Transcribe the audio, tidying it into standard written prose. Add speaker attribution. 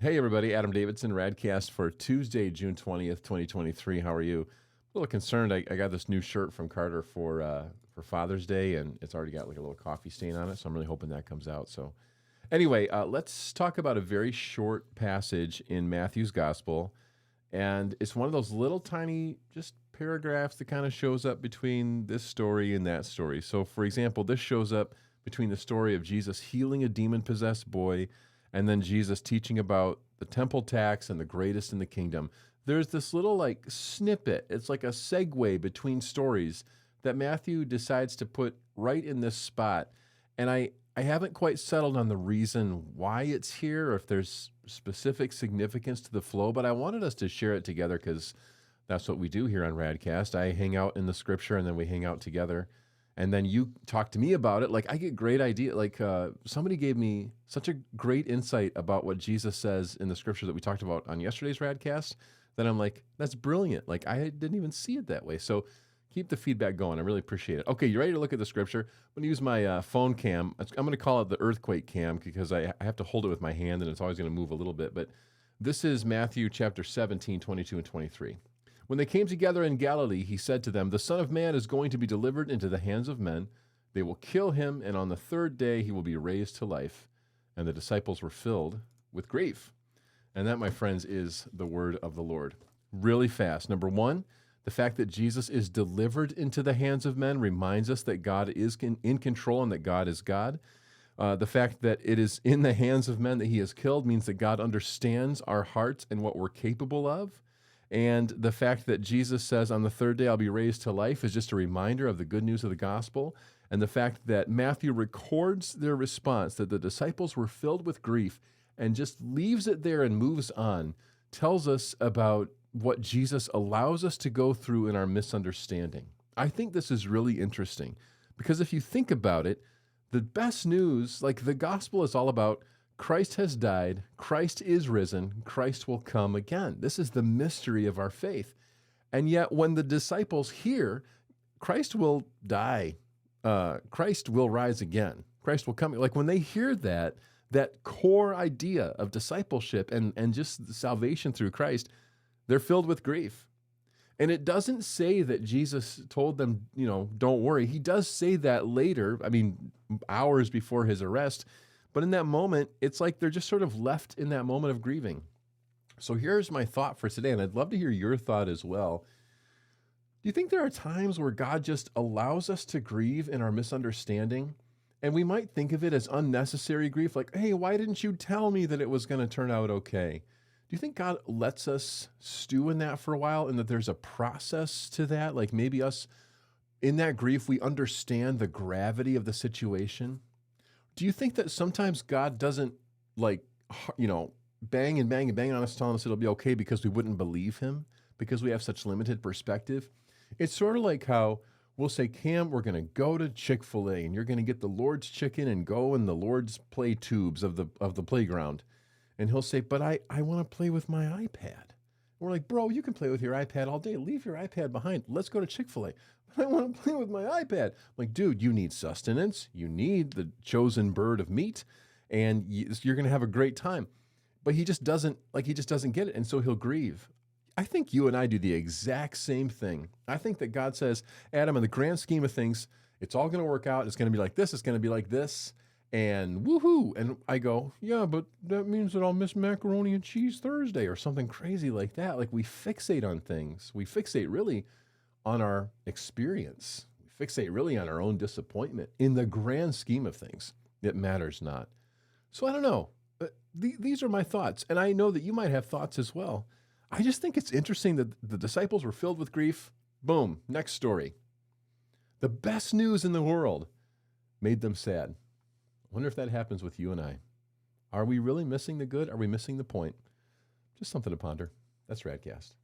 Speaker 1: Hey everybody, Adam Davidson, RadCast for Tuesday, June 20th, 2023. How are you? A little concerned. I got this new shirt from Carter for Father's Day, and it's already got like a little coffee stain on it, so I'm really hoping that comes out. So anyway, let's talk about a very short passage in Matthew's Gospel, and it's one of those little tiny just paragraphs that kind of shows up between this story and that story. So for example, this shows up between the story of Jesus healing a demon-possessed boy and then Jesus teaching about the temple tax and the greatest in the kingdom. There's this little like snippet. It's like a segue between stories that Matthew decides to put right in this spot. And I haven't quite settled on the reason why it's here or if there's specific significance to the flow, but I wanted us to share it together because that's what we do here on RadCast. I hang out in the scripture and then we hang out together. And then you talk to me about it. Like I get great idea. Like somebody gave me such a great insight about what Jesus says in the scripture that we talked about on yesterday's RadCast that I'm like, that's brilliant. Like I didn't even see it that way. So keep the feedback going. I really appreciate it. Okay, you ready to look at the scripture? I'm going to use my phone cam. I'm going to call it the earthquake cam because I have to hold it with my hand and it's always going to move a little bit. But this is Matthew chapter 17, 22 and 23. When they came together in Galilee, he said to them, "The Son of Man is going to be delivered into the hands of men. They will kill him, and on the third day he will be raised to life." And the disciples were filled with grief. And that, my friends, is the word of the Lord. Really fast. Number one, the fact that Jesus is delivered into the hands of men reminds us that God is in control and that God is God. The fact that it is in the hands of men that he is killed means that God understands our hearts and what we're capable of. And the fact that Jesus says on the third day I'll be raised to life is just a reminder of the good news of the gospel. And the fact that Matthew records their response, that the disciples were filled with grief and just leaves it there and moves on, tells us about what Jesus allows us to go through in our misunderstanding. I think this is really interesting because if you think about it, the best news, like the gospel is all about Christ has died, Christ is risen, Christ will come again. This is the mystery of our faith. And yet when the disciples hear Christ will die, Christ will rise again, Christ will come, like when they hear that core idea of discipleship and just salvation through Christ, they're filled with grief. And it doesn't say that Jesus told them, don't worry. He does say that later, hours before his arrest. But in that moment, it's like they're just sort of left in that moment of grieving. So here's my thought for today, and I'd love to hear your thought as well. Do you think there are times where God just allows us to grieve in our misunderstanding? And we might think of it as unnecessary grief, like, hey, why didn't you tell me that it was going to turn out okay? Do you think God lets us stew in that for a while and that there's a process to that? Like maybe us in that grief, we understand the gravity of the situation? Do you think that sometimes God doesn't bang and bang and bang on us telling us it'll be okay because we wouldn't believe him because we have such limited perspective? It's sort of like how we'll say, Cam, we're going to go to Chick-fil-A and you're going to get the Lord's chicken and go in the Lord's play tubes of the playground. And he'll say, but I want to play with my iPad. We're like, bro, you can play with your iPad all day. Leave your iPad behind. Let's go to Chick-fil-A. I want to play with my iPad. I'm like, dude, you need sustenance. You need the chosen bird of meat, and you're going to have a great time. But he just doesn't get it, and so he'll grieve. I think you and I do the exact same thing. I think that God says, Adam, in the grand scheme of things, it's all going to work out. It's going to be like this. It's going to be like this. And woohoo. And I go, yeah, but that means that I'll miss macaroni and cheese Thursday or something crazy like that. Like we fixate on things. We fixate really on our experience. We fixate really on our own disappointment. In the grand scheme of things, it matters not. So I don't know. These are my thoughts. And I know that you might have thoughts as well. I just think it's interesting that the disciples were filled with grief. Boom. Next story. The best news in the world made them sad. I wonder if that happens with you and I. Are we really missing the good? Are we missing the point? Just something to ponder. That's RadCast.